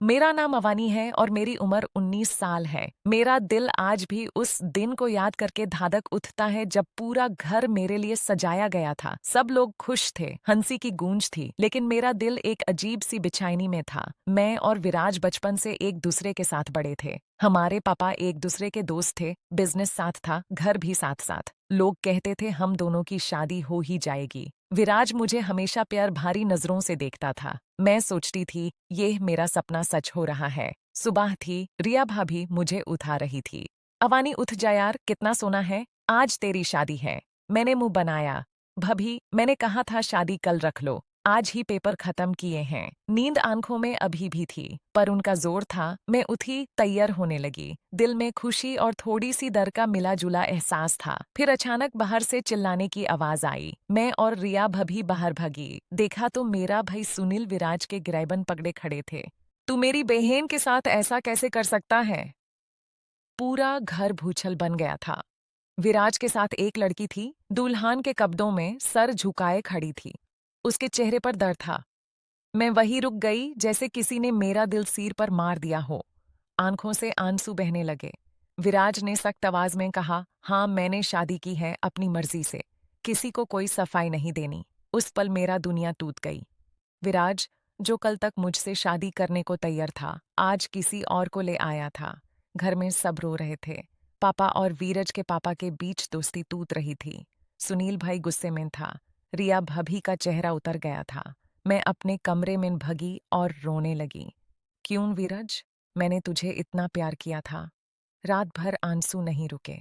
मेरा नाम अवानी है और मेरी उम्र 19 साल है। मेरा दिल आज भी उस दिन को याद करके धाधक उठता है जब पूरा घर मेरे लिए सजाया गया था। सब लोग खुश थे, हंसी की गूंज थी, लेकिन मेरा दिल एक अजीब सी बेचैनी में था। मैं और विराज बचपन से एक दूसरे के साथ बड़े थे। हमारे पापा एक दूसरे के दोस्त थे, बिजनेस साथ था, घर भी साथ साथ। लोग कहते थे हम दोनों की शादी हो ही जाएगी। विराज मुझे हमेशा प्यार भारी नजरों से देखता था। मैं सोचती थी ये मेरा सपना सच हो रहा है। सुबह थी, रिया भाभी मुझे उठा रही थी। अवानी उठ जा यार, कितना सोना है, आज तेरी शादी है। मैंने मुंह बनाया। भाभी, मैंने कहा था शादी कल रख लो। आज ही पेपर खत्म किए हैं। नींद आंखों में अभी भी थी, पर उनका जोर था। मैं उठी, तैयार होने लगी। दिल में खुशी और थोड़ी सी डर का मिला जुला एहसास था। फिर अचानक बाहर से चिल्लाने की आवाज आई। मैं और रिया भाभी बाहर भागी। देखा तो मेरा भाई सुनील विराज के गिरैबन पकड़े खड़े थे। तू मेरी बहन के साथ ऐसा कैसे कर सकता है? पूरा घर भूचल बन गया था। विराज के साथ एक लड़की थी, दुल्हन के कब्दों में सर झुकाए खड़ी थी। उसके चेहरे पर दर्द था। मैं वहीं रुक गई जैसे किसी ने मेरा दिल सिर पर मार दिया हो। आंखों से आंसू बहने लगे। विराज ने सख्त आवाज में कहा, हाँ मैंने शादी की है अपनी मर्जी से। किसी को कोई सफाई नहीं देनी। उस पल मेरा दुनिया टूट गई। विराज, जो कल तक मुझसे शादी करने को तैयार था, आज किसी और को ले आया था। घर में सब रो रहे थे। पापा और वीरज के पापा के बीच दोस्ती टूट रही थी। सुनील भाई गुस्से में था। रिया भाभी का चेहरा उतर गया था। मैं अपने कमरे में भगी और रोने लगी। क्यों वीरज? मैंने तुझे इतना प्यार किया था। रात भर आंसू नहीं रुके।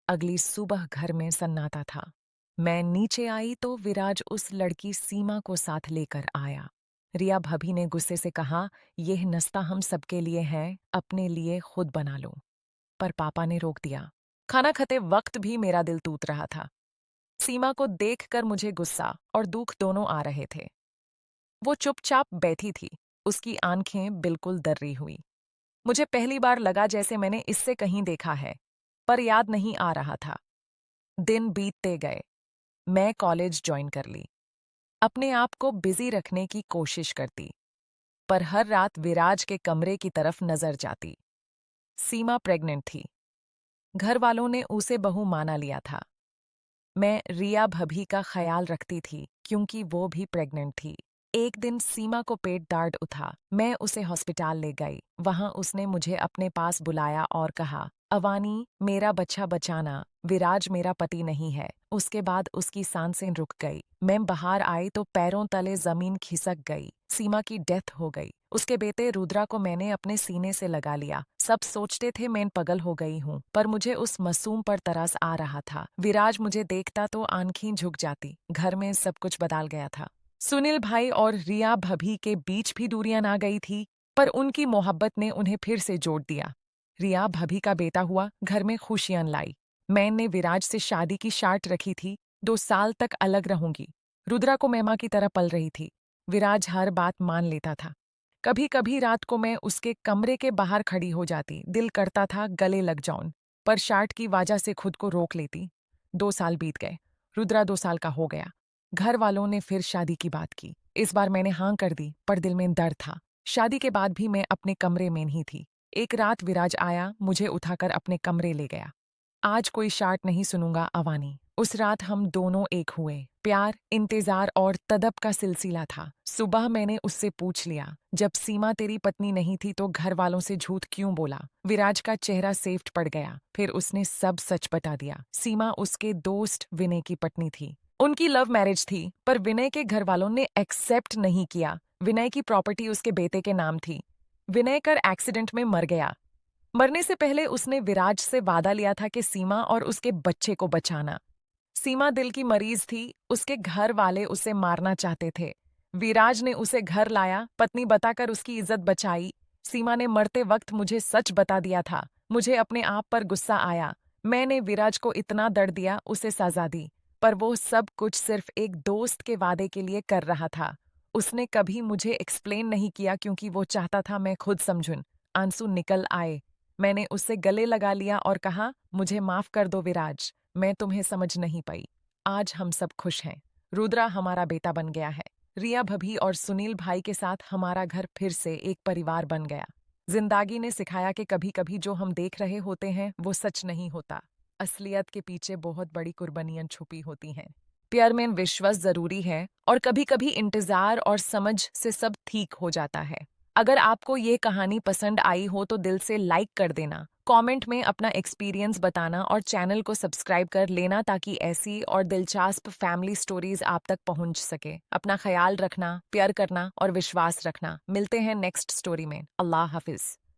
अगली सुबह घर में सन्नाटा था। मैं नीचे आई तो विराज उस लड़की सीमा को साथ लेकर आया। रिया भाभी ने गुस्से से कहा, यह नाश्ता हम सबके लिए है, अपने लिए खुद बना लो। पर पापा ने रोक दिया। खाना खाते वक्त भी मेरा दिल टूट रहा था। सीमा को देखकर मुझे गुस्सा और दुख दोनों आ रहे थे। वो चुपचाप बैठी थी, उसकी आंखें बिल्कुल दर्री हुई। मुझे पहली बार लगा जैसे मैंने इससे कहीं देखा है, पर याद नहीं आ रहा था। दिन बीतते गए। मैं कॉलेज ज्वाइन कर ली। अपने आप को बिजी रखने की कोशिश करती, पर हर रात विराज के कमरे की तरफ नजर जाती। सीमा प्रेग्नेंट थी। घर वालों ने उसे बहू माना लिया था। मैं रिया भाभी का ख्याल रखती थी क्योंकि वो भी प्रेग्नेंट थी। एक दिन सीमा को पेट दर्द उठा। मैं उसे हॉस्पिटल ले गई। वहां उसने मुझे अपने पास बुलाया और कहा, अवानी, मेरा बच्चा बचाना। विराज मेरा पति नहीं है। उसके बाद उसकी सांसें रुक गई। मैं बाहर आई तो पैरों तले जमीन खिसक गई। सीमा की डेथ हो गई। उसके बेटे रुद्रा को मैंने अपने सीने से लगा लिया। सब सोचते थे मैं पागल हो गई हूँ, पर मुझे उस मासूम पर तरस आ रहा था। विराज मुझे देखता तो आंखें झुक जाती। घर में सब कुछ बदल गया था। सुनील भाई और रिया भाभी के बीच भी दूरियां आ गई थी, पर उनकी मोहब्बत ने उन्हें फिर से जोड़ दिया। रिया भाभी का बेटा हुआ, घर में खुशियां लाई। मैंने विराज से शादी की शर्त रखी थी, 2 साल तक अलग रहूंगी। रुद्रा को मैं मां की तरह पल रही थी। विराज हर बात मान लेता था। कभी कभी रात को मैं उसके कमरे के बाहर खड़ी हो जाती। दिल करता था गले लग जाऊं, पर शर्ट की वजह से खुद को रोक लेती। 2 साल बीत गए। रुद्रा 2 साल का हो गया। घर वालों ने फिर शादी की बात की। इस बार मैंने हाँ कर दी, पर दिल में डर था। शादी के बाद भी मैं अपने कमरे में नहीं थी। एक रात विराज आया, मुझे उठाकर अपने कमरे ले गया। आज कोई शर्त नहीं सुनूंगा अवानी। उस रात हम दोनों एक हुए। प्यार, इंतजार और तड़प का सिलसिला था। सुबह मैंने उससे पूछ लिया, जब सीमा तेरी पत्नी नहीं थी तो घर वालों से झूठ क्यों बोला? विराज का चेहरा सेफ्ट पड़ गया। फिर उसने सब सच बता दिया। सीमा उसके दोस्त विनय की पत्नी थी। उनकी लव मैरिज थी, पर विनय के घर वालों ने एक्सेप्ट नहीं किया। विनय की प्रॉपर्टी उसके बेटे के नाम थी। विनय कर एक्सीडेंट में मर गया। मरने से पहले उसने विराज से वादा लिया था कि सीमा और उसके बच्चे को बचाना। सीमा दिल की मरीज थी, उसके घर वाले उसे मारना चाहते थे। विराज ने उसे घर लाया, पत्नी बताकर उसकी इज्जत बचाई। सीमा ने मरते वक्त मुझे सच बता दिया था। मुझे अपने आप पर गुस्सा आया। मैंने विराज को इतना दर्द दिया, उसे सजा दी, पर वो सब कुछ सिर्फ एक दोस्त के वादे के लिए कर रहा था। उसने कभी मुझे एक्सप्लेन नहीं किया क्योंकि वो चाहता था मैं खुद समझूं। आंसू निकल आए। मैंने उससे गले लगा लिया और कहा, मुझे माफ कर दो विराज, मैं तुम्हें समझ नहीं पाई। आज हम सब खुश हैं। रुद्रा हमारा बेटा बन गया है। रिया भभी और सुनील भाई के साथ हमारा घर फिर से एक परिवार बन गया। जिंदगी ने सिखाया कि कभी कभी जो हम देख रहे होते हैं वो सच नहीं होता। असलियत के पीछे बहुत बड़ी कुर्बानियां छुपी होती हैं। प्यार में विश्वास जरूरी है और कभी कभी इंतजार और समझ से सब ठीक हो जाता है। अगर आपको ये कहानी पसंद आई हो तो दिल से लाइक कर देना, कमेंट में अपना एक्सपीरियंस बताना और चैनल को सब्सक्राइब कर लेना ताकि ऐसी और दिलचस्प फैमिली स्टोरीज आप तक पहुंच सके। अपना ख्याल रखना, प्यार करना और विश्वास रखना। मिलते हैं नेक्स्ट स्टोरी में। अल्लाह हाफिज।